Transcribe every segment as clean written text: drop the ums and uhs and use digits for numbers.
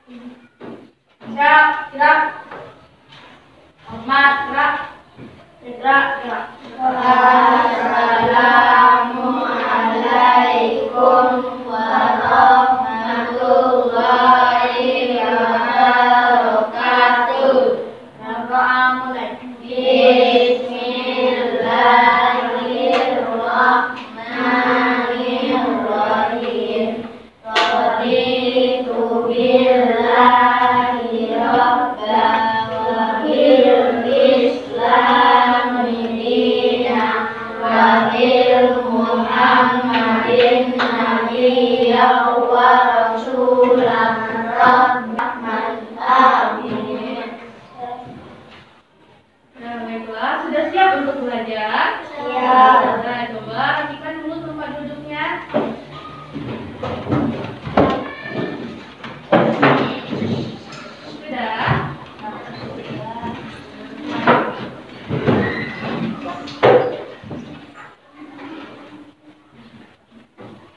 Siap, gerak. Hormat, gerak. Gerak, gerak. Assalamualaikum warahmatullahi wabarakatuh. Bismillahirrahmanirrahim. Raditu billahi rabban wa bil islami dinan wa bil Muhammadin nabiyyan wa rasulan rahmatan alamin. Nah, baiklah, sudah siap untuk belajar? Siap. Nah, coba rapikan dulu tempat duduknya. Sudah?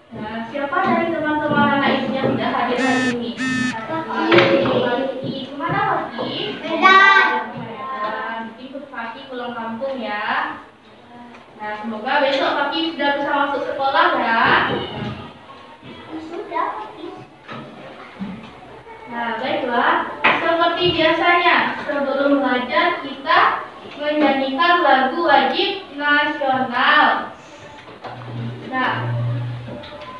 Nah, siapa dari teman-teman anak ibu yang tidak hadir hari ini? Pagi. Kemana Pagi? Medan. Ikut Pagi pulang kampung ya. Nah, semoga besok Pagi sudah bisa masuk sekolah ya. Sudah. Nah, baiklah. Seperti biasanya, sebelum belajar kita menyanyikan lagu wajib nasional. Nah,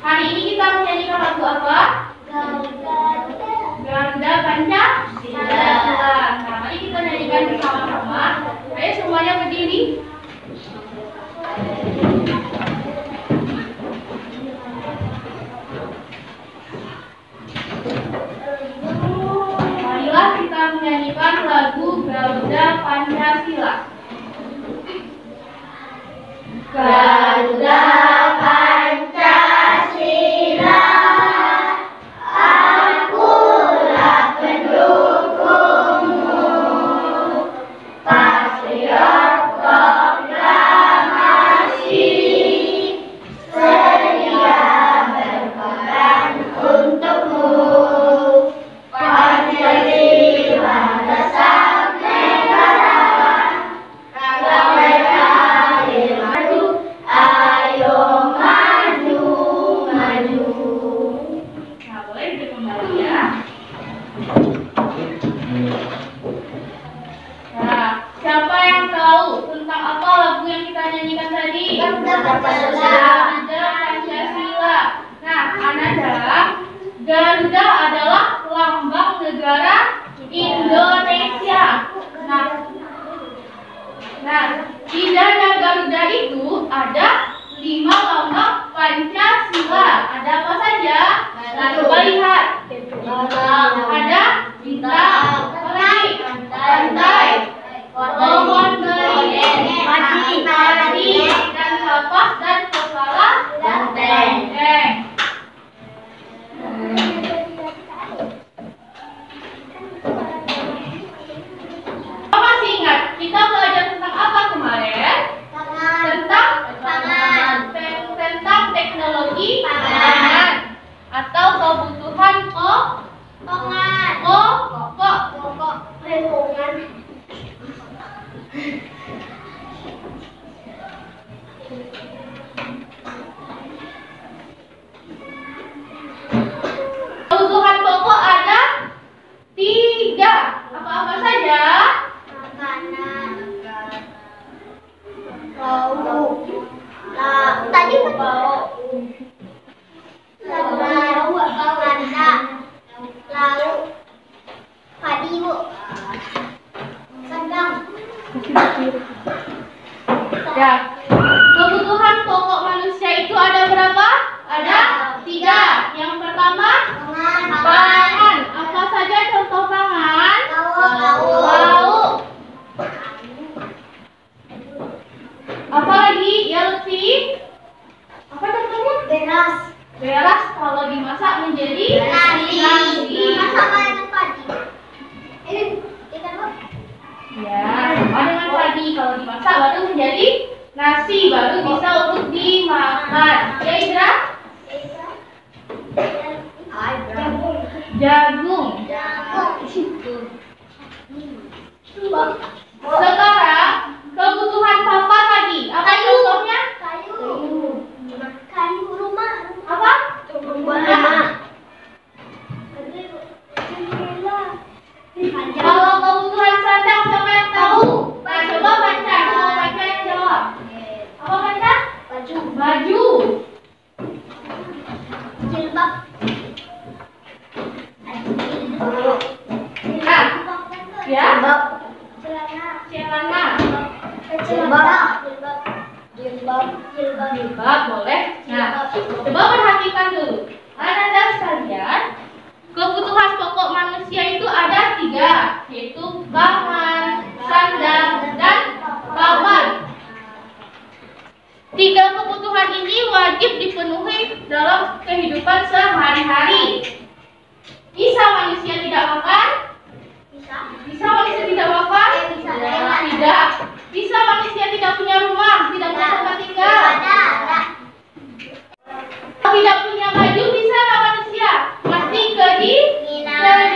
hari ini kita menyanyikan lagu apa? Garuda Pancasila. Nah, mari kita nyanyikan bersama-sama. Ayo semuanya berdiri. Marilah kita menyanyikan lagu Garuda Pancasila. Garuda Pancasila, akulah pendukungmu, patriot proklamasi, sedia berkorban untukmu. Pancasila dasar negara, ayo maju, maju. Nah, boleh duduk kembali ya. Nah, siapa yang tahu tentang apa lagu yang kita nyanyikan tadi? Garuda Pancasila. Garuda Pancasila. Nah, anak-anak, Garuda adalah lambang negara Indonesia. Nah, di dalam Garuda itu ada 5 lambang Pancasila. Ada apa saja? Nah, coba lihat. Ada bintang, pantai, pohon beringin, padi, dan kapas dan kepala Banteng. Masih ingat kita belajar tentang apa kemarin? Tentang teknologi pangan atau kebutuhan pokok. Kebutuhan pokok ada 3. Apa-apa saja? Makanan, lauk, tadi lauk, lauk, padi bu, sedang. Ya. Kebutuhan pokok manusia itu ada berapa? Ada 3. Yang pertama, pangan. Apa saja contoh pangan? Lauk. Apa lagi? Ya, Lutfi? Apa contohnya? Beras kalau dimasak menjadi nasi. Sama dengan padi. Ini ikan apa? Ya, sama dengan padi. Kalau dimasak baru menjadi nasi, baru bisa untuk dimakan. Ya, Indra? Jagung. Jilbab. Nah, ya. Celana. Celana. Jilbab. Boleh. Nah, coba perhatikan dulu. Anak-anak sekalian, kebutuhan pokok manusia itu ada 3, yaitu pangan, sandang, dan papan. 3 kebutuhan ini wajib dipenuhi dalam kehidupan sehari-hari. Bisa manusia tidak makan? Bisa manusia tidak makan? Tidak. Bisa manusia tidak punya rumah, tidak punya tempat tinggal? Tidak punya baju, bisa nggak manusia? Pasti kedinginan.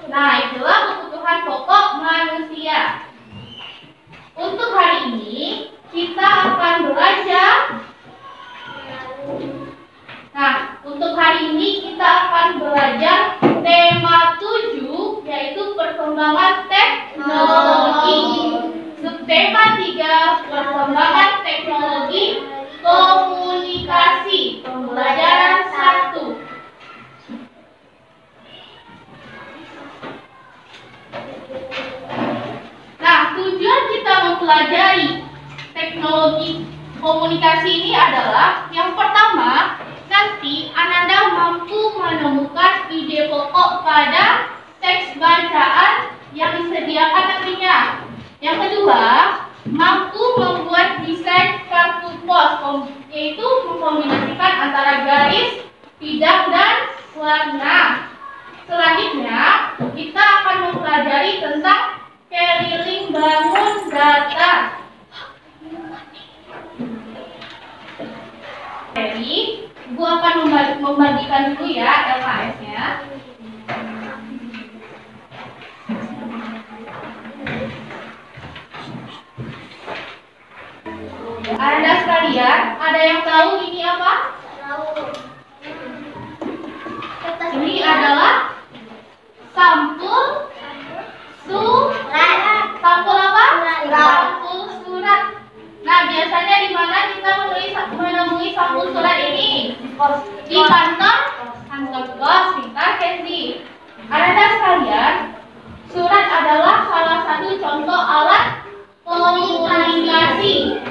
Nah, itulah kebutuhan pokok manusia. Untuk hari ini kita akan belajar. Nah, untuk hari ini kita akan belajar tema 7, yaitu perkembangan teknologi. Subtema 3, perkembangan teknologi komunikasi. Pembelajaran 1. Nah, tujuan kita mempelajari teknologi komunikasi ini adalah yang pertama, nanti Ananda mampu menemukan ide pokok pada teks bacaan yang disediakan nantinya. Yang kedua, mampu membuat desain kartu pos, yaitu mengkombinasikan antara garis, bidang, dan warna. Selanjutnya, kita akan mempelajari tentang keliling bangun data. Jadi, Ibu akan membagikan dulu ya LKS-nya. Anda sekalian, ada yang tahu ini apa? Ini adalah sampul surat. Sampul apa? Sampul surat. Nah, biasanya di mana kita menemui sampul surat ini? Di kantor pos, kita Kenzi. Anda sekalian, surat adalah salah satu contoh alat komunikasi.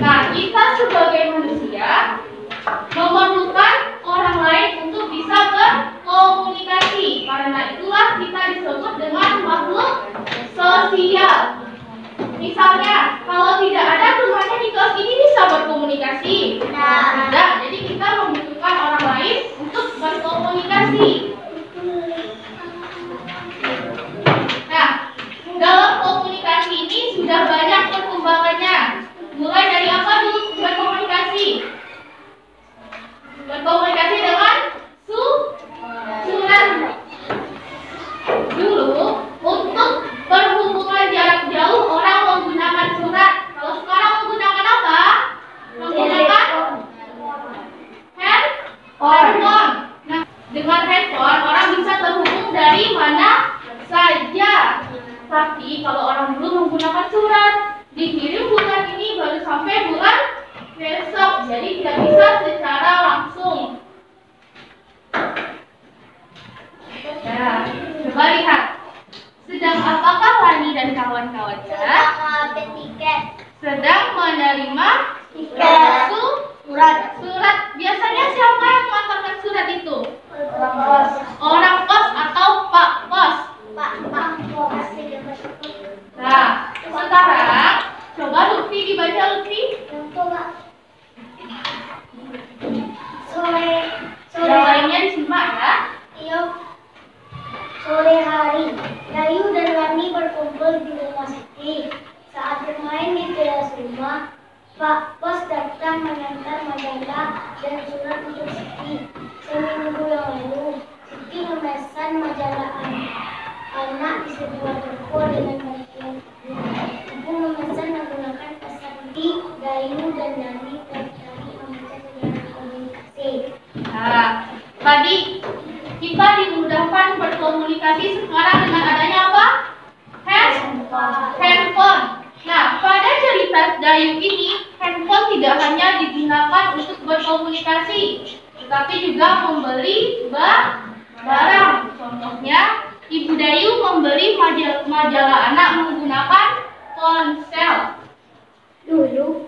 Nah, kita sebagai manusia memerlukan orang lain untuk bisa berkomunikasi. Karena itulah kita disebut dengan makhluk sosial. Misalnya, kalau tidak ada temannya di kelas ini bisa berkomunikasi? Tidak. Jadi kita membutuhkan orang lain untuk berkomunikasi. Nah, dalam komunikasi ini sudah banyak perkembangannya. Mulai dari apa dulu berkomunikasi? Berkomunikasi dengan surat. Dulu, untuk berhubungan jarak jauh, orang menggunakan surat. Kalau sekarang menggunakan apa? Menggunakan handphone. Nah, dengan handphone, orang bisa terhubung dari mana saja. Tapi kalau orang dulu menggunakan surat, dikirim bulan ini baru sampai bulan besok, jadi tidak bisa secara langsung. Nah, coba lihat. Sedang apakah Wani dan kawan-kawannya? Sedang menerima surat. Biasanya siapa yang mengantarkan surat itu? Orang pos atau Pak Pos? Nah, sekarang coba Lutfi dibaca, Lutfi. Yang lainnya disimak ya. Sore hari, Dayu dan Wani berkumpul di rumah Siti. Saat bermain di teras rumah, Pak Pos datang mengantar majalah dan surat untuk Siti. Seminggu yang lalu, Siti memesan majalah anak di sebuah toko dengan bagian ibu memesan menggunakan pesan di Dayu dan Dani tertarik membaca sejarah komunikasi. Nah, tadi kita dimudahkan berkomunikasi sekarang dengan adanya apa? Handphone. Nah, pada cerita Dayu ini, handphone tidak hanya digunakan untuk berkomunikasi, tetapi juga membeli barang. Contohnya, Ibu Dayu membeli majalah anak menggunakan ponsel. Dulu.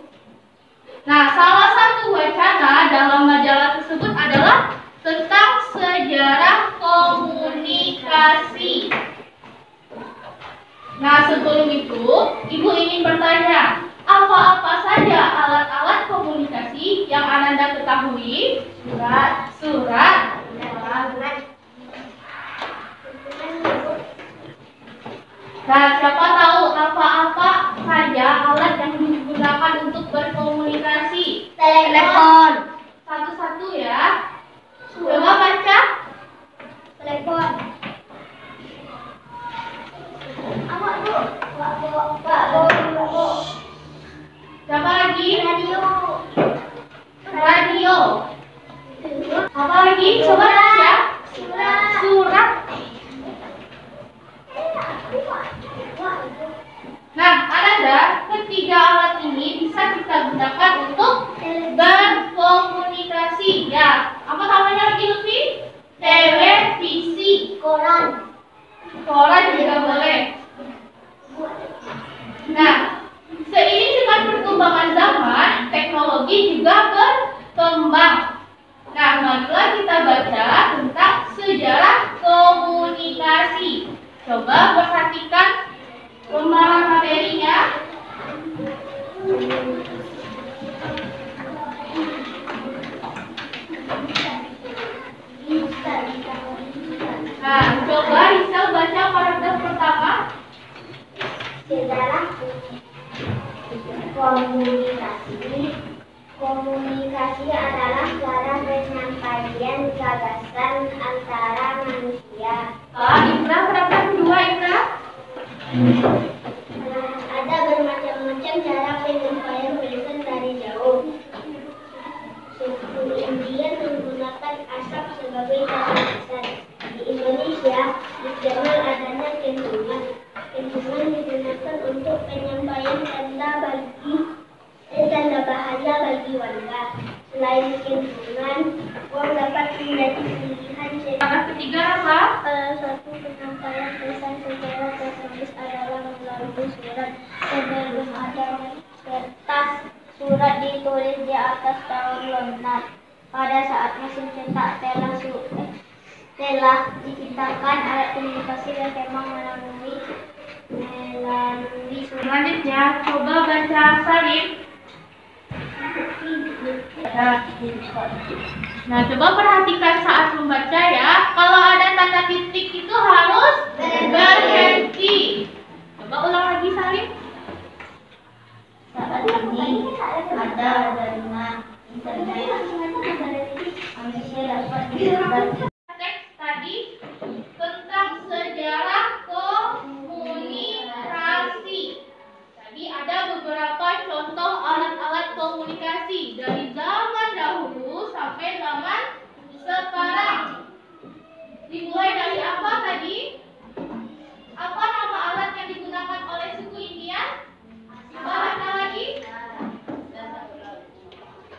Nah, salah satu wacana dalam majalah tersebut adalah tentang sejarah komunikasi. Nah, sebelum itu, Ibu ingin bertanya, apa-apa saja alat-alat komunikasi yang Ananda ketahui? Surat. Nah, siapa tahu apa-apa saja alat yang digunakan untuk berkomunikasi? Telepon. Satu-satu ya. Coba baca. Telepon. Apa Bu? Siapa lagi? Radio. Radio. Apa lagi? Coba baca. Surat. Nah, Ananda, ketiga alat ini bisa kita gunakan untuk berkomunikasi. Ya, apa namanya lagi Lutfi? Televisi. Koran. Koran juga boleh. Nah, seiring dengan perkembangan zaman, teknologi juga berkembang. Nah, marilah kita baca tentang sejarah komunikasi. Coba perhatikan lembaran materinya. Nah, coba Rizal baca paragraf pertama. Sejarah komunikasi. Komunikasi adalah cara penyampaian gagasan antara manusia. Indra, paragraf kedua, Indra. Ada bermacam-macam cara penyampaian pesan dari jauh. Suku India menggunakan asap sebagai cara pesan. Di Indonesia dikenal adanya kentungan. Kentungan digunakan untuk penyampaian tanda bahaya bagi warga. Selain kentungan, uang dapat menjadi pilihan. Paragraf ketiga apa? Salah satu penyampaian pesan secara tertulis adalah melalui surat. Sebelum adanya kertas, surat ditulis di atas daun lontar. Pada saat mesin cetak telah diciptakan, alat komunikasi berkembang melalui surat. Selanjutnya, coba baca Salim. Nah, coba perhatikan saat membaca ya. Kalau ada tanda titik itu harus berhenti. Coba ulang lagi Salim. Saat ini ada jaringan internet, manusia dapat berbagi. Teks tadi tentang sejarah komunikasi. Tadi ada beberapa contoh alat-alat komunikasi dari zaman dahulu sampai zaman sekarang. Dimulai dari apa tadi? Apa nama alat yang digunakan oleh suku Indian? Baca lagi.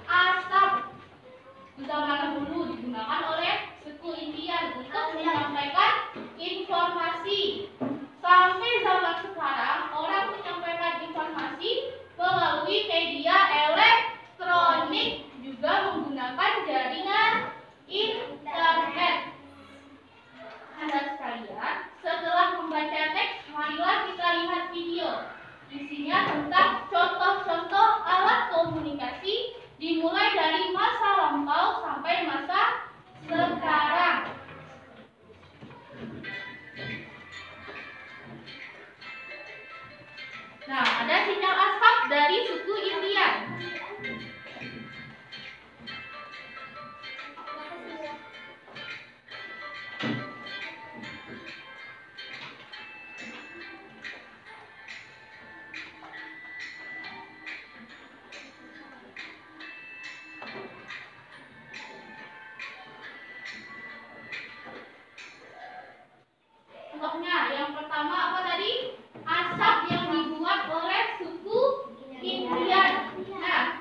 Asap. Di zaman dahulu digunakan oleh suku Indian untuk menyampaikan informasi. Sampai zaman sekarang, orang menyampaikan informasi melalui media elektronik, juga menggunakan jaringan internet. Anda sekalian, setelah membaca teks, marilah kita lihat video. Isinya tentang contoh-contoh alat komunikasi dimulai dari masa lampau sampai masa sekarang. Nah, ada sinyal asap dari suku Indian. Contohnya, yang pertama apa tadi? Asap yang dibuat oleh suku Indian. Nah,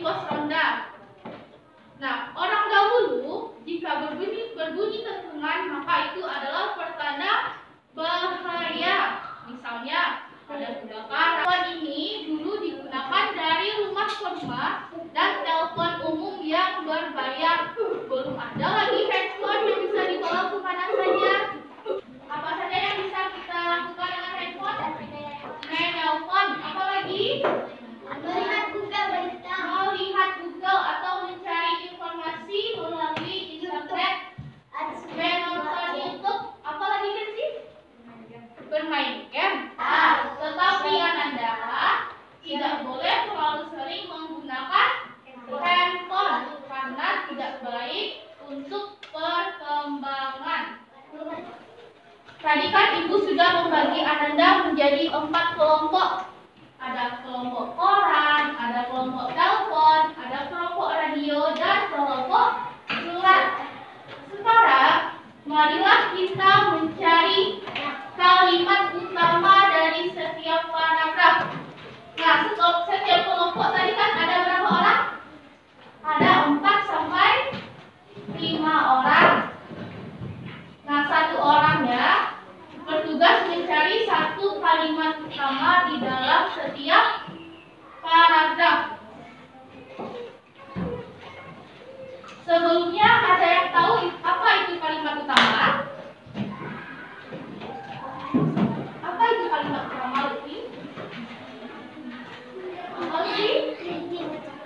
pos ronda. Nah, orang dahulu jika berbunyi dentuman maka itu adalah pertanda bahaya. Misalnya ada kebakaran. Telepon ini dulu digunakan dari rumah ke rumah dan telepon umum yang berbayar. Belum ada lagi handphone yang bisa dibawa kemana saja. Apa saja yang bisa kita lakukan dengan handphone? Main telepon. Apa lagi? Melihat Google berita. Melihat Google atau mencari informasi melalui internet. Menonton YouTube. Apa lagi kan sih? Bermain game. Tetapi Ananda tidak boleh terlalu sering menggunakan handphone karena tidak baik untuk perkembangan. Tadi kan Ibu sudah membagi Ananda menjadi 4 kelompok. Ada kelompok koran, ada kelompok telepon, ada kelompok radio, dan kelompok surat. Sekarang, marilah kita mencari kalimat utama dari setiap paragraf. Nah, setiap kelompok tadi kan ada berapa orang? Ada 4 sampai 5 orang. Nah, satu orangnya bertugas mencari satu kalimat utama di dalam setiap paragraf. Sebelumnya ada yang tahu apa itu kalimat utama? Apa itu kalimat utama, Lutfi? Apa sih?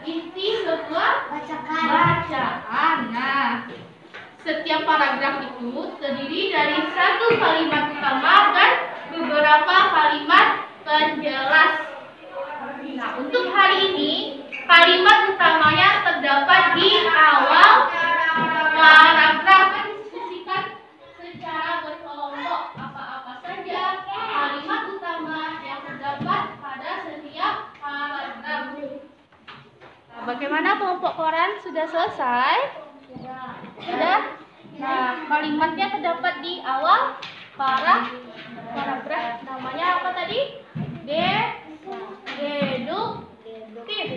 Inti sebuah bacaan. Nah, setiap paragraf itu terdiri dari satu kalimat utama dan beberapa kalimat penjelas. Nah, untuk hari ini kalimat utamanya terdapat di awal paragraf. Diskusikan secara berkelompok apa-apa saja kalimat utama yang terdapat pada setiap paragraf. Nah, bagaimana kelompok koran sudah selesai? Sudah? Nah, kalimatnya terdapat di awal paragraf. Namanya apa tadi? Deduktif.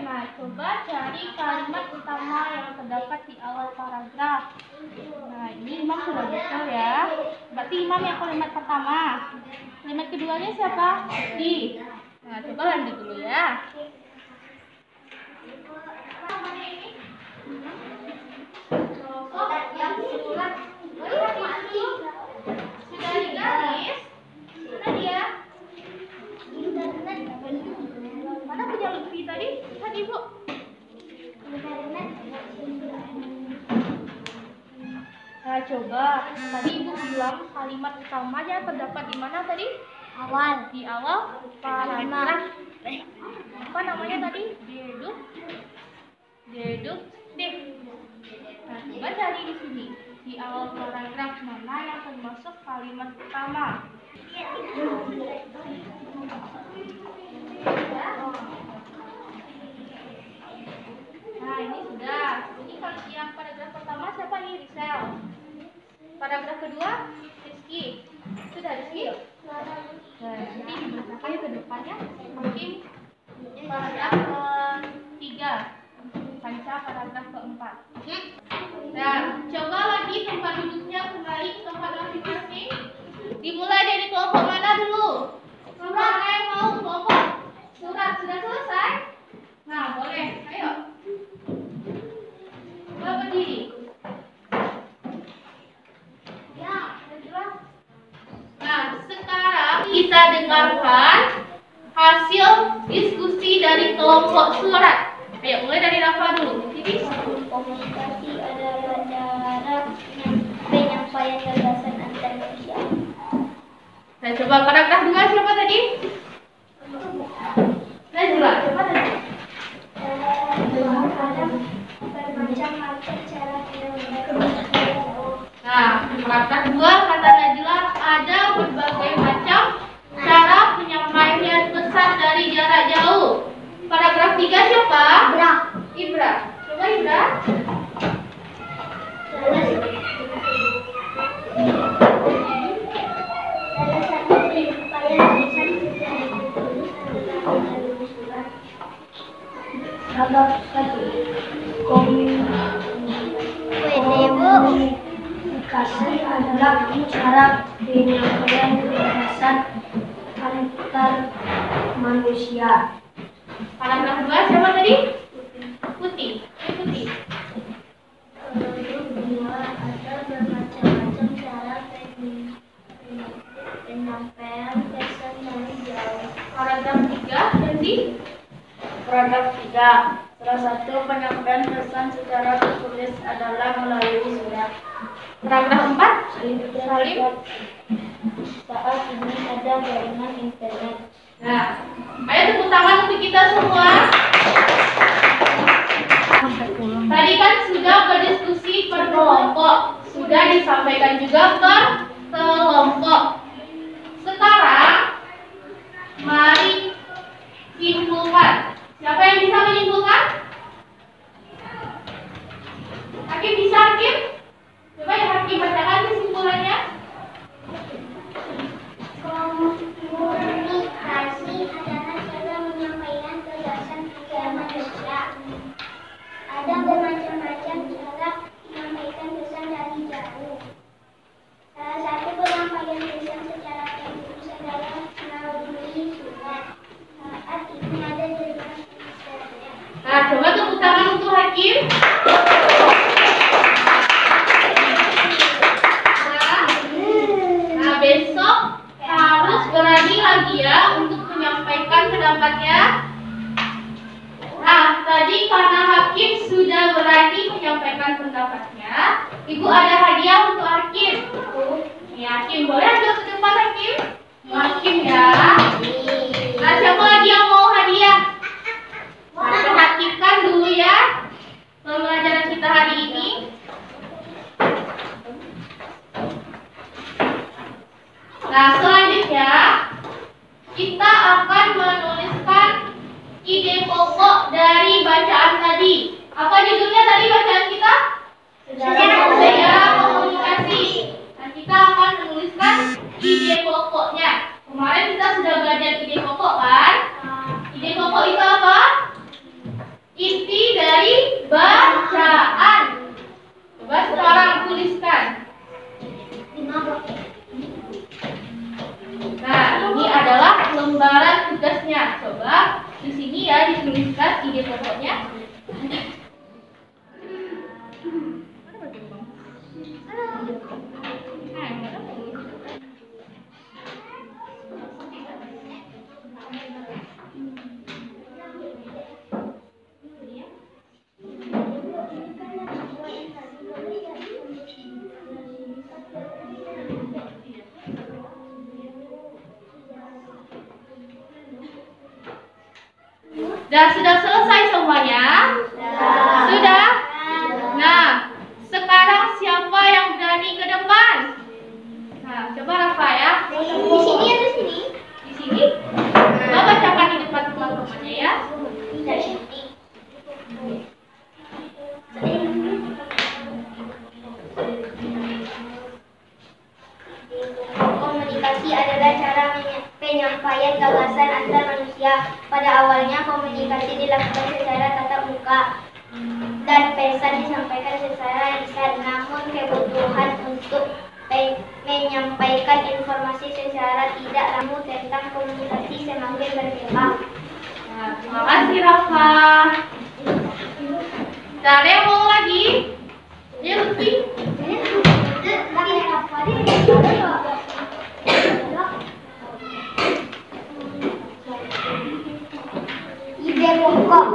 Nah, coba cari kalimat utama yang terdapat di awal paragraf. Nah, ini Imam sudah betul ya. Berarti Imam yang kalimat pertama. Kalimat keduanya siapa? Di. Nah, coba lanjut dulu ya. Sudah digaris? Mana dia? Mana punya Lutfi tadi? Tadi Bu. Nah, coba. Tadi Ibu bilang kalimat utamanya terdapat di mana tadi? Awal. Di awal paragraf. Apa namanya tadi? Deduktif. Nah, coba cari di sini. Di awal paragraf mana yang termasuk kalimat utama? Nah, ini sudah. Ini kalau yang paragraf pertama siapa nih? Rizal. Paragraf kedua Rizky. Sudah Rizky? Nah, nanti dibelakangnya ke depannya mungkin paragraf ketiga. Panca paragraf keempat. Nah, coba lagi tempat duduknya kembali ke tempat masing-masing. Dimulai dari kelompok mana dulu? Surat. Yang mau kelompok surat sudah selesai? Nah, boleh. Ayo. Coba berdiri. Ya, jelas. Nah, sekarang kita dengarkan hasil diskusi dari kelompok surat. Ayo, mulai dari Rafa dulu. Jadi, komunikasi adalah cara penyampaian gagasan antar manusia. Nah, coba paragraf 2 siapa tadi? Najwa, siapa tadi? Bermacam-macam cara penyampaian. Nah, paragraf 2 kata Najwa ada berbagai macam cara penyampaian pesan dari jarak jauh. Paragraf 3 siapa? Ibra. Coba Ibra. Salah satu penyampaian pesan secara tertulis adalah melalui surat. Agak satu. Komunikasi adalah cara penyampaian gagasan antar manusia. Paragraf 2 siapa tadi? Putih. Putih. Kedua, ada bermacam-macam cara penyampaian pesan dari jauh. Paragraf 3 Dendi. Paragraf 3. Salah satu penyampaian pesan secara tertulis adalah melalui surat. Paragraf 4 Salim. Saat ini ada jaringan internet. Nah, ayo tepuk tangan untuk kita semua. Tadi kan sudah berdiskusi per kelompok, sudah disampaikan juga per kelompok. Sekarang, mari simpulkan. Siapa yang bisa menyimpulkan? Hakim bisa, Hakim? Coba ya Hakim bacakan kesimpulannya. Komunikasi adalah cara menyampaikan gagasan ke manusia. Ada bermacam-macam cara menyampaikan pesan dari jauh. Salah satu penyampaian pesan secara tertulis adalah melalui surat. Saat ini ada jaringan internet. Nah, coba tepuk tangan untuk Hakim. Nah, besok harus berani lagi ya untuk menyampaikan pendapatnya. Nah, tadi karena Hakim sudah berani menyampaikan pendapatnya, Ibu ada hadiah untuk Hakim. Nih, Hakim boleh agak ke depan Hakim? Hakim ya. Nah, siapa lagi yang mau hadiah? Nah, perhatikan dulu ya pembelajaran kita hari ini. Nah, selanjutnya kita akan menuliskan ide pokok dari bacaan tadi. Apa judulnya tadi bacaan kita? Sejarah komunikasi. Nah, kita akan menuliskan ide pokoknya. Kemarin kita sudah belajar ide pokok kan? Ide pokok itu apa? Inti dari bacaan. Coba sekarang tuliskan. Nah, ini adalah lembaran tugasnya. Coba di sini ya dituliskan ide pokoknya. Dan sudah selesai semuanya? Sudah? Nah, sekarang siapa yang berani ke depan? Nah, coba Rafa ya. Di sini atau sini? Di sini. Coba bacakan di depan teman-temannya ya. Komunikasi adalah cara penyampaian gagasan antar manusia. Pada awalnya komunikasi dilakukan secara tatap muka dan pesan disampaikan secara lisan. Namun kebutuhan untuk menyampaikan informasi secara tidak langsung tentang komunikasi semakin berkembang. Nah, terima kasih Rafa. Ada yang mau lagi? Ya, Lutfi. Ide pokok: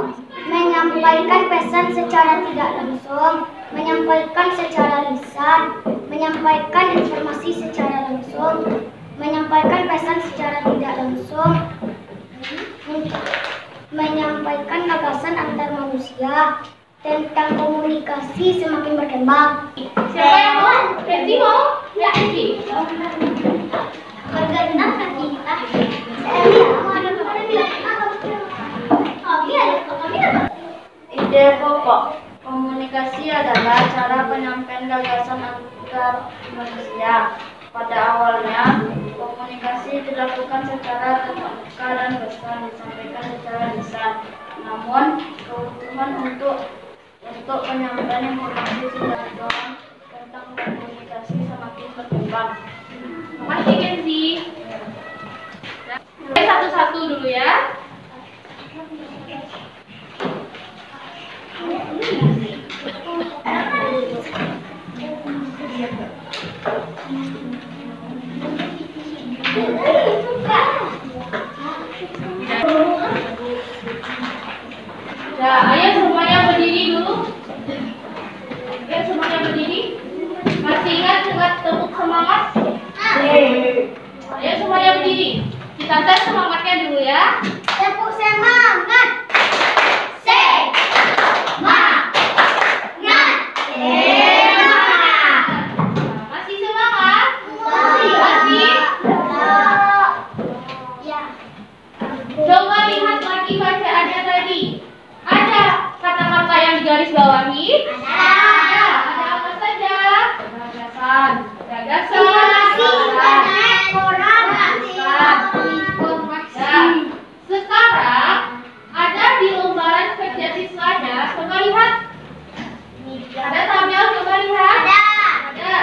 menyampaikan pesan secara tidak langsung, menyampaikan secara lisan, menyampaikan informasi secara langsung, menyampaikan pesan secara tidak langsung, menyampaikan gagasan antar manusia, tentang komunikasi semakin berkembang. Siapa yang mau? Kenzi mau? Ya, Kenzi. Bergenang kita. Ide pokok. Komunikasi adalah cara penyampaian gagasan antar manusia. Pada awalnya, Komunikasi dilakukan secara tatap muka dan pesan disampaikan secara lisan. Namun, kebutuhan untuk penyampaian informasi secara doang tentang komunikasi semakin berkembang. Makasih Kenzi. Satu-satu dulu ya. Nah, ayo semuanya berdiri dulu. Ayo semuanya berdiri. Masih ingat tepuk semangat? Ayo semuanya berdiri. Kita tes semangatnya dulu ya. Tepuk semangat. Masih semangat? Masih. Masih? Ya. Coba lihat lagi bacaannya tadi. Ada kata-kata yang digaris bawahi? Ada. Ada apa saja? Gagasan. Gagasan. Nah, sekarang ada di lembaran kerja siswanya. Coba lihat. Ada tabel, coba lihat. Ada.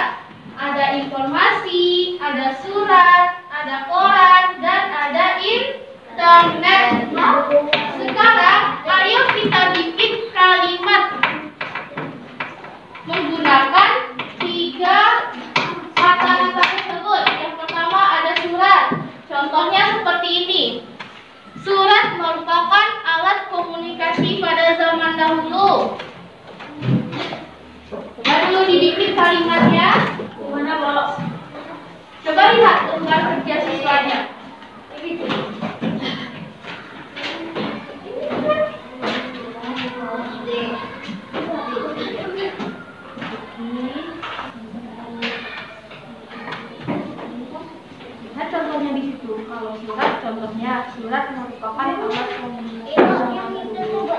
Ada informasi, ada surat, ada koran, dan ada internet. Sekarang, ayo kita bikin kalimat menggunakan 3 kata-kata tersebut. Yang pertama ada surat. Contohnya seperti ini. Surat merupakan alat komunikasi pada zaman dahulu. Coba dulu dibikin kalimatnya. Gimana, Bolok? Coba lihat lembar kerja siswanya. Lihat contohnya di situ. Kalau surat, contohnya surat merupakan alat komunikasi zaman dahulu.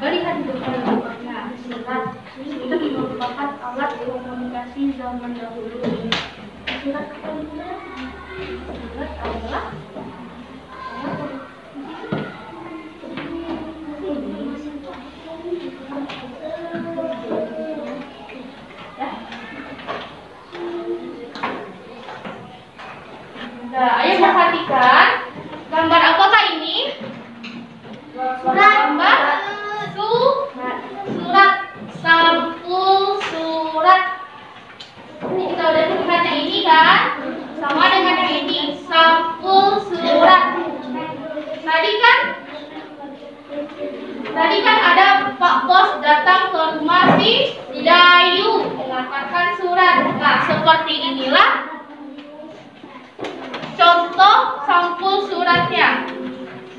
Lihat di depan lembarnya. Surat itu merupakan alat komunikasi zaman dahulu. Surat apa itu? Surat adalah Nah, ayo perhatikan gambar apakah ini? Gambar surat, sampul surat. Ini kita udah lihat yang ini kan? Sama dengan yang ini, sampul surat. Tadi kan ada Pak Bos datang ke rumah si Dayu mengantarkan surat. Nah, seperti inilah contoh sampul suratnya.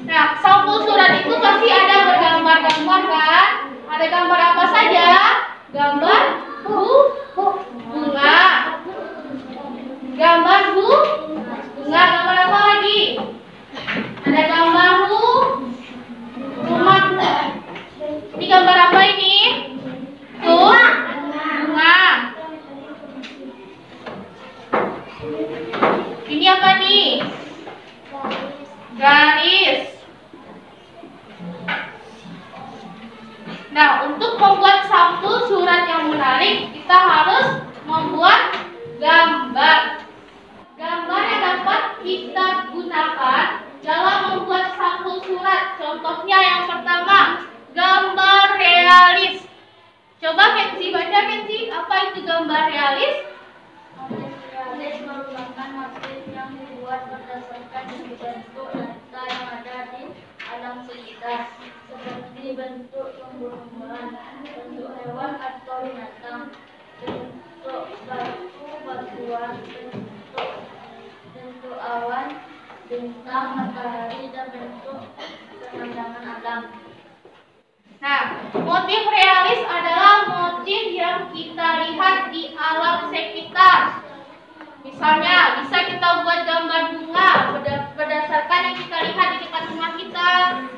Nah, sampul surat itu pasti ada bergambar-gambar kan? Ada gambar apa saja? Gambar bunga. Gambar bunga. Gambar apa lagi? Ada gambar rumah. Ini gambar apa ini? Bunga. Ini apa nih? Garis. Nah, untuk membuat sampul surat yang menarik, kita harus membuat gambar. Gambar yang dapat kita gunakan dalam membuat sampul surat. Contohnya yang pertama, gambar realis. Coba Kenzi baca, Kenzi, apa itu gambar realis? Realis merupakan hasil yang dibuat berdasarkan bentuk data yang ada di alam sekitar, seperti bentuk tumbuh-tumbuhan, bentuk hewan atau binatang, bentuk batu-batuan, bentuk awan, bintang, matahari, dan bentuk pemandangan alam. Nah, motif realis adalah motif yang kita lihat di alam sekitar. Misalnya, bisa kita buat gambar bunga berdasarkan berdasarkan yang kita lihat di dekat rumah kita.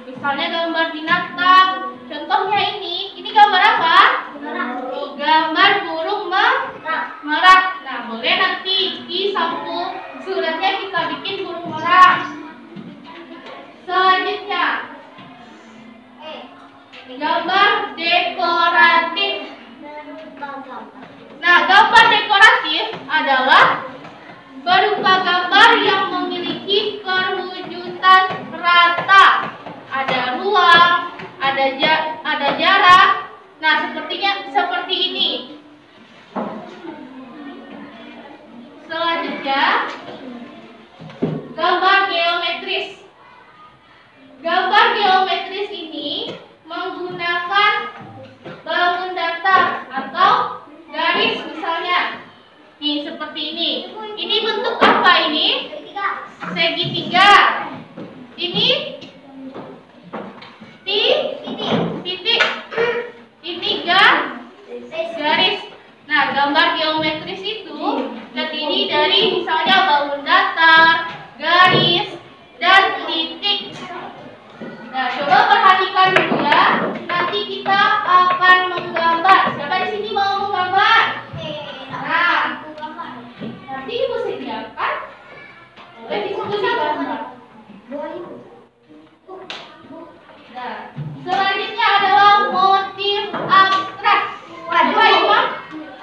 Misalnya gambar binatang. Contohnya ini gambar apa? Gambar burung merak. Nah, boleh nanti di sampul suratnya kita bikin burung merak. Selanjutnya, gambar dekoratif. Nah, gambar dekoratif adalah berupa gambar yang memiliki perwujudan rata. Ada ruang, ada jarak. Nah, seperti ini. Selanjutnya, gambar geometris. Gambar geometris ini menggunakan bangun datar atau garis misalnya. Nih, seperti ini. Ini bentuk apa ini? Segitiga. Ini titik. Ini garis. Nah, gambar geometris itu terdiri dari misalnya bangun datar, garis, dan titik. Nah, coba perhatikan dulu ya. Nanti kita akan menggambar. Siapa di sini mau menggambar? Nah, nanti ibu sediakan. Boleh diskusi gambar. Nah, selanjutnya adalah motif abstrak.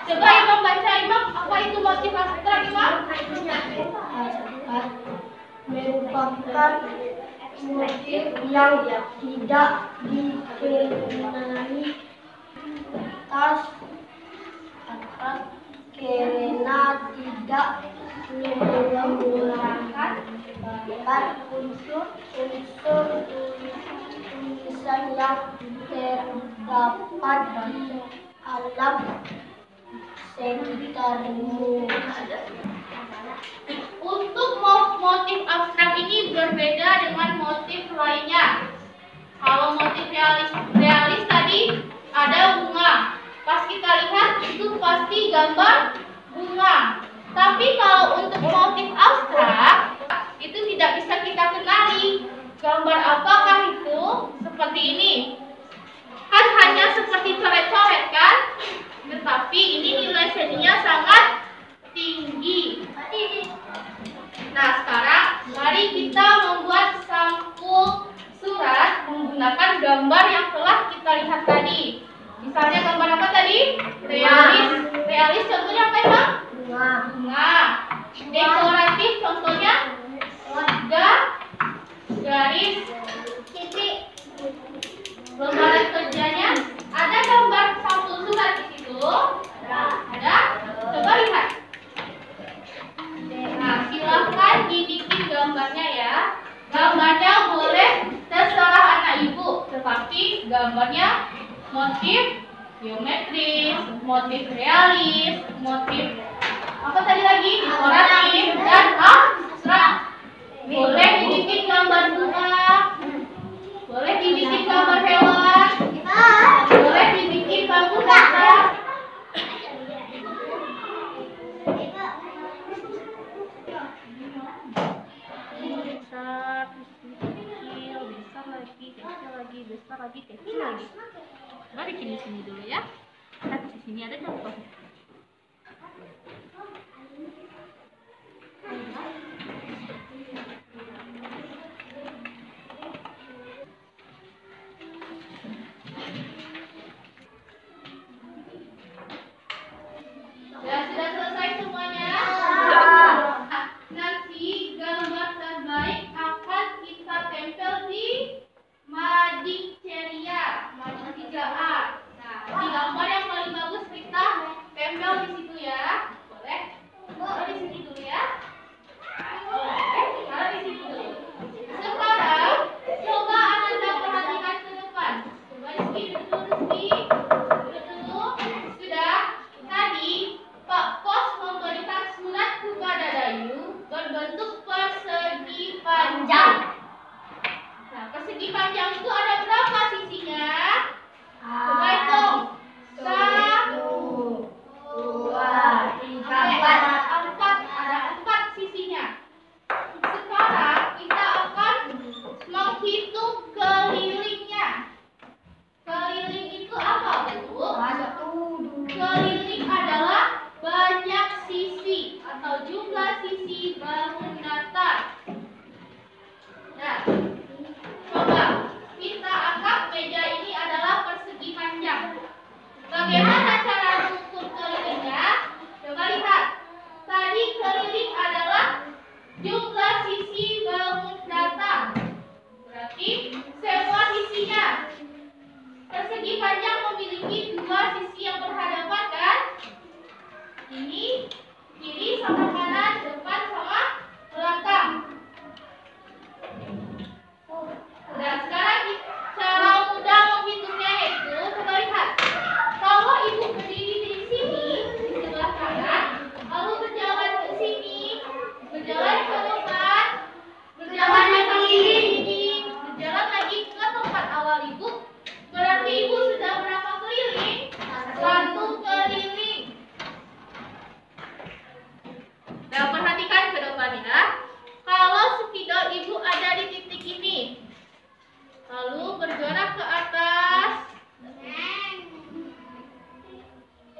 Coba Imam baca, Imam. Apa itu motif abstrak, Imam? Merupakan motif yang tidak dikenali atas karena tidak menggunakan unsur tulisan yang terdapat di alam sekitarmu. Untuk motif abstrak ini berbeda dengan motif lainnya. Kalau motif realis tadi ada bunga. Pas kita lihat itu pasti gambar bunga. Tapi kalau untuk motif abstrak itu tidak bisa kita kenali. Gambar apakah itu? Seperti ini. Kan hanya seperti coret-coret kan? Tetapi ini nilai seninya sangat tinggi. Nah, sekarang mari kita membuat sampul surat menggunakan gambar yang telah kita lihat tadi. Misalnya gambar apa tadi? Realis contohnya apa ya, Bang? Bunga. Dekoratif contohnya garis, titik. Gambaran kerjanya ada gambar sampul surat di situ. Ada? Coba lihat. Nah, silahkan dibikin gambarnya ya. Gambarnya boleh terserah anak ibu, tetapi gambarnya motif geometris, motif realis, motif apa tadi lagi? Dekoratif dan abstrak. Boleh dibikin gambar bunga, boleh dibikin gambar hewan, boleh dibikin bangun datar. Besar lagi, kecil lagi. Coba bikin di sini dulu ya. Lihat di sini ada contoh. Ya, sudah selesai semuanya. Nanti gambar terbaik akan kita tempel di mading ceria, mading 3A. Nah, di gambar yang paling bagus kita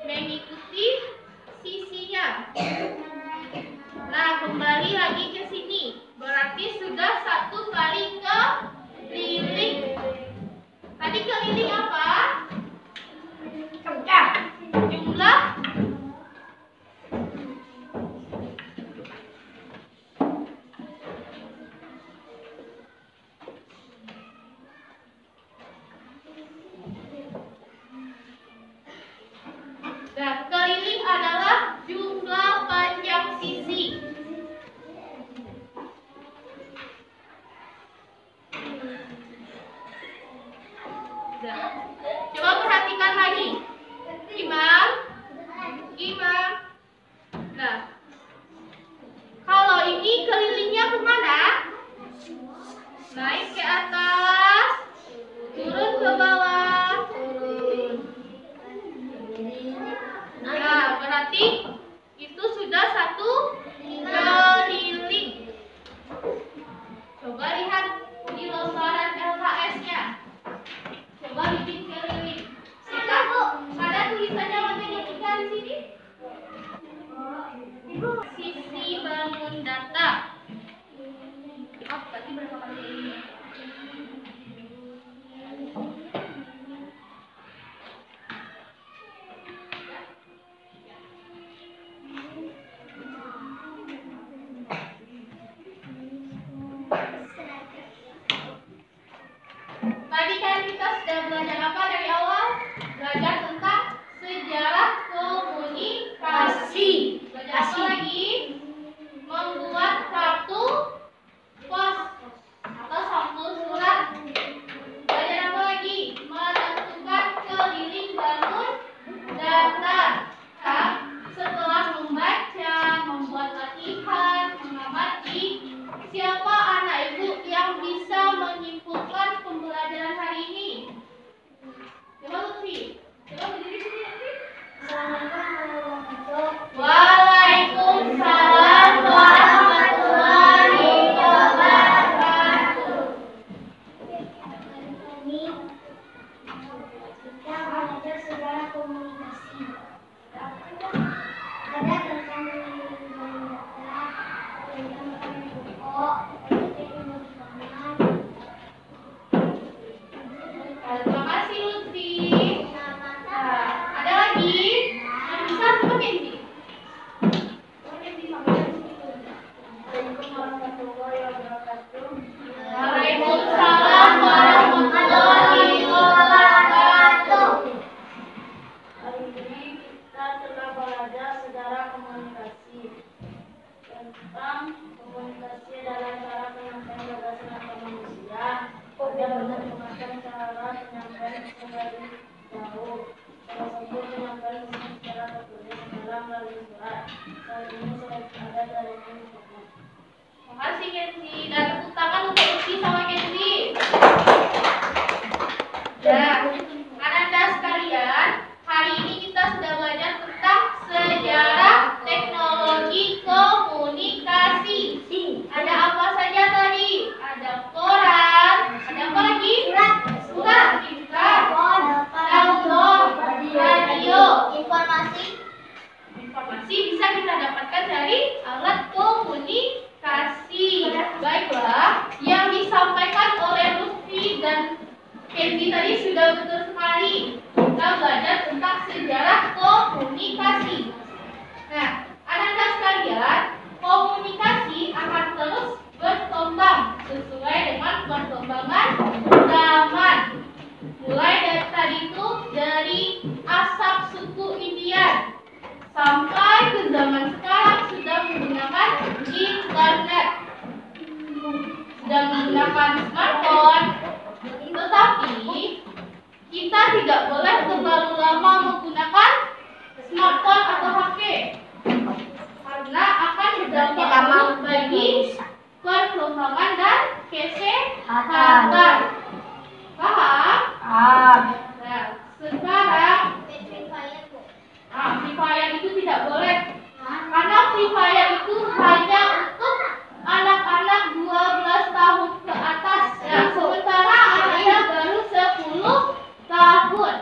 mengikuti sisinya. Nah, kembali lagi ke sini. Berarti sudah 1 kali keliling. Tadi keliling apa? Jumlah dan keliling adalah jumlah panjang sisi. Coba perhatikan lagi. Imam. Nah, kalau ini kelilingnya kemana? Naik ke atas, turun ke bawah. Nah, berarti itu sudah 1 keliling. Coba lihat di lembaran LKS-nya. Coba bikin keliling. Sita, Bu, ada tulisannya menyebutkan di sini? Sisi bangun data. Tadi berapa kali ini? Tadi kan kita sudah belajar apa dari awal? Belajar tentang sejarah komunikasi. Belajar apa lagi? Membuat kartu pos atau sampul surat. Belajar apa lagi? Menentukan keliling bangun data. Nah, setelah membaca, membuat latihan, mengamati, siapa anak ibu yang bisa menyimpulkan pembelajaran hari ini? Coba Lutfi, coba berdiri sini Lutfi. Waalaikumsalam warahmatullahi wabarakatuh. Ini kita belajar sejarah komunikasi. Ada tentang bangun data, tentang pokok, Terima kasih Lutfi. Ada lagi? Yang bisa coba Kenzi. Waalaikumsalam warahmatullahi wabarakatuh. Hari ini kita telah belajar sejarah komunikasi. Tentang komunikasi adalah cara penyampaian gagasan antar manusia. Ada merupakan cara penyampaian kembali jauh. Salah satu penyampaian secara tertulis adalah melalui surat. Saat ini surat ada dari internet. Terima kasih Kenzi. Dan tepuk tangan untuk Lutfi sama Kenzi. Nah, Ananda sekalian, hari ini kita sudah belajar tentang sejarah teknologi komunikasi. Ada apa saja tadi? Ada koran, ada apa lagi? Surat, telepon, radio, informasi bisa kita dapatkan dari alat komunikasi. Baiklah, yang disampaikan oleh Lutfi dan Kenzi tadi sudah betul sekali. Kita belajar tentang sejarah komunikasi. Nah, anak-anak sekalian, komunikasi akan terus berkembang sesuai dengan perkembangan zaman. Mulai dari tadi itu dari asap suku Indian sampai ke zaman sekarang sudah menggunakan internet, sudah menggunakan smartphone. Tetapi kita tidak boleh terlalu lama menggunakan smartphone atau HP karena akan berdampak buruk bagi perkembangan dan kesehatan. Paham? Nah, sekarang Free Fire itu tidak boleh karena Free Fire itu hanya untuk anak-anak 12 tahun ke atas. Nah, sementara anaknya baru 10 tahun.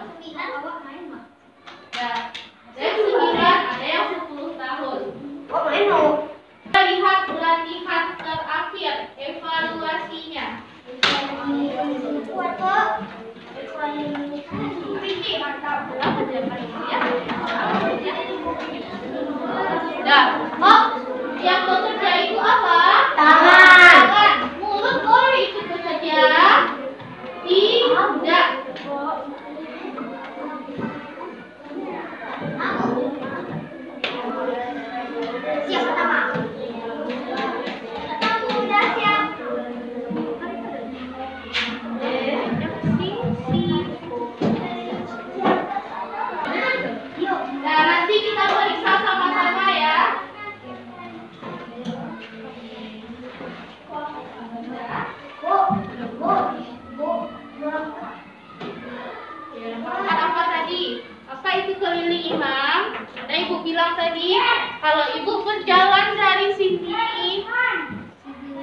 imam, ada ibu bilang tadi kalau ibu berjalan dari sini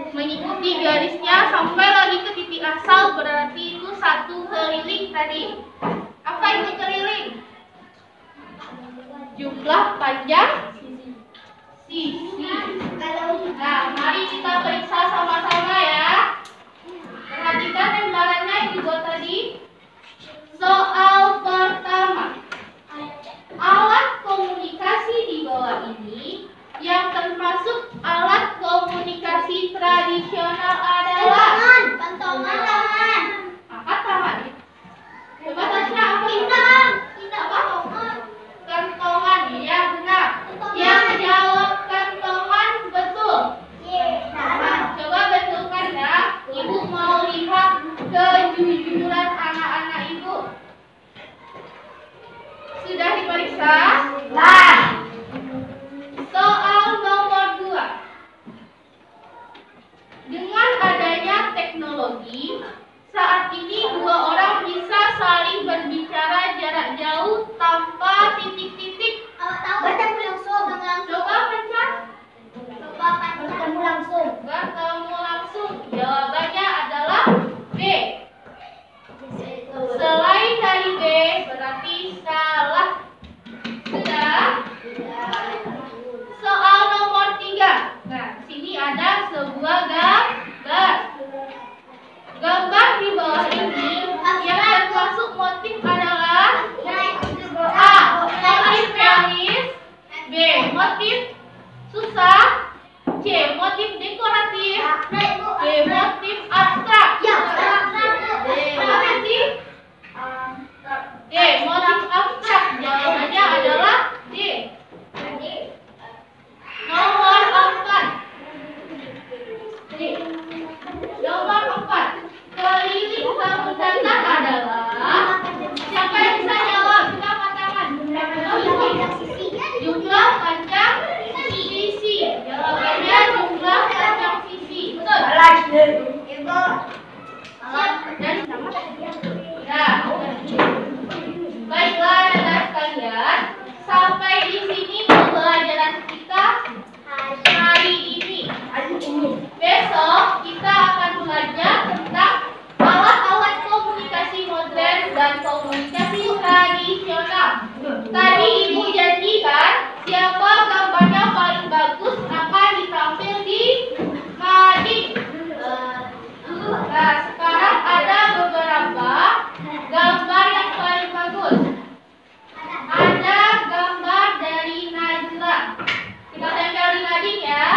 mengikuti garisnya sampai lagi ke titik asal, berarti itu satu keliling tadi. Apa itu keliling? Jumlah panjang sisi. Nah, mari kita periksa sama-sama ya. Perhatikan lembarannya yang dibuat tadi. Soal pertama, alat komunikasi di bawah ini yang termasuk alat komunikasi tradisional adalah Kantongan. angkat tangan. Coba Tasya, apa? Kantongan, ya benar. Yang jawab kantongan betul. Nah, coba betulkan ya. Ibu mau lihat kejujuran anak-anak ibu. Sudah diperiksa? Soal nomor 2. Dengan adanya teknologi, saat ini dua orang bisa saling berbicara jarak jauh tanpa titik-titik. Bertemu langsung. Coba pencet. Bertemu langsung. Bertemu langsung. Jawabannya adalah B. Selain dari B, berarti salah. Sudah? Soal nomor 3. Nah, sini ada sebuah gambar. Gambar di bawah ini yang termasuk motif adalah A. Motif realis, B. Motif susah, C. Motif dekoratif, D. Motif abstrak. Apa sih? D. Motif abstrak. Jawabannya adalah D. Nomor 4. Nomor 4. Keliling kemudahan adalah, siapa yang bisa jawab? Sudah angkat tangan. Jumlah panjang sisi. Jawabannya jumlah panjang sisi. Betul? Ya. Baiklah anak sekalian, sampai di sini pembelajaran kita hari ini. Besok kita akan belajar tentang alat-alat komunikasi modern dan komunikasi tradisional. Tadi ibu janjikan siapa gambarnya paling bagus akan ditampil di mading. Nah, sekarang ada beberapa gambar yang paling bagus. Ada gambar dari Najla. Kita tempel di mading ya.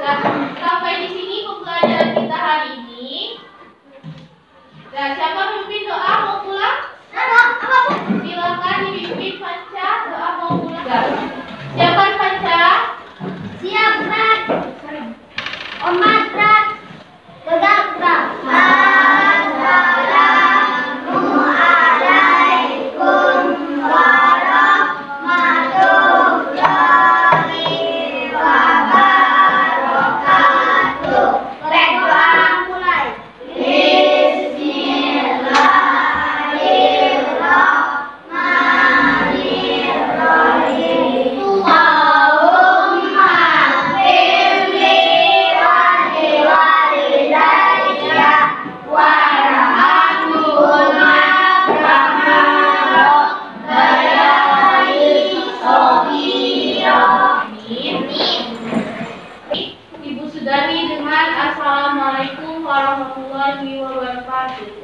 Nah, sampai di sini pembelajaran kita hari ini. Nah, siapa memimpin doa mau pulang? Silakan dipimpin Panca, doa mau pulang. Siapa Panca? Siap, Rat. Omat, Rat. Tegak, Rat. Assalamualaikum warahmatullahi wabarakatuh. Doa mulai. Bismillahirrahmanirrahim. Allahumma firli walidayya warhamhuma kama rabbayani shaghira. Ibu sudahi dengan Assalamualaikum warahmatullahi wabarakatuh.